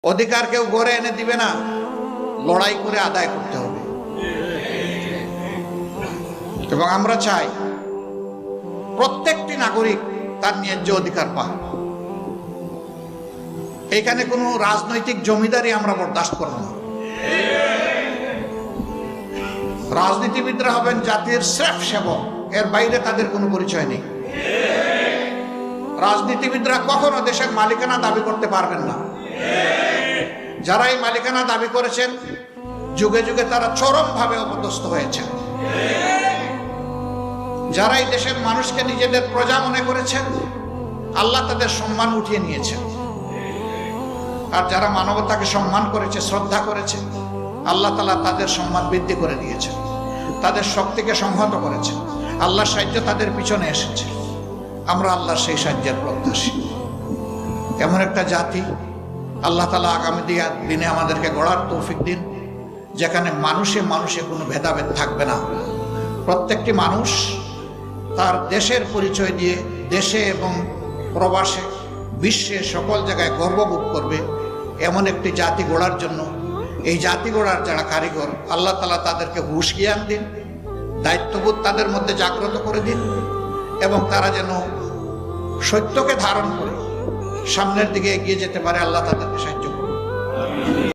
অধিকার কেউ গড়ে এনে দিবে না, লড়াই করে আদায় করতে হবে। এবং আমরা চাই প্রত্যেকটি নাগরিক তার ন্যায্য অধিকার পায়। এখানে কোনো রাজনৈতিক জমিদারি আমরা বরদাস্ত করব না। রাজনীতিবিদরা হবেন জাতির স্রেফ সেবক, এর বাইরে তাদের কোনো পরিচয় নেই। রাজনীতিবিদরা কখনো দেশের মালিকানা দাবি করতে পারবেন না। যারা এই মালিকানা দাবি করেছেন, যুগে যুগে তারা চরমভাবে অপদস্থ হয়েছেন। যারা এই দেশের মানুষকে নিজেদের প্রজা মনে করেছেন, আল্লাহ তাদের সম্মান উঠিয়ে নিয়েছেন। আর যারা মানবতাকে সম্মান করেছে, শ্রদ্ধা করেছে, আল্লাহ তাআলা তাদের সম্মান বৃদ্ধি করে দিয়েছেন, তাদের শক্তিকে সংহত করেছেন। আল্লাহর সাহায্য তাদের পিছনে এসেছে। আমরা আল্লাহর সেই সাহায্যের প্রত্যাশী। এমন একটা জাতি আল্লাহ তাআলা আগামী দিনে আমাদেরকে গড়ার তৌফিক দিন, যেখানে মানুষে মানুষে কোনো ভেদাভেদ থাকবে না। প্রত্যেকটি মানুষ তার দেশের পরিচয় দিয়ে দেশে এবং প্রবাসে, বিশ্বে সকল জায়গায় গর্ববোধ করবে। এমন একটি জাতি গড়ার জন্য, এই জাতি গড়ার যারা কারিগর, আল্লাহ তাআলা তাদেরকে হুঁশ জ্ঞান দিন, দায়িত্ববোধ তাদের মধ্যে জাগ্রত করে দিন, এবং তারা যেন সত্যকে ধারণ করে সামনের দিকে এগিয়ে যেতে পারে। আল্লাহ তাদেরকে সাহায্য করুন।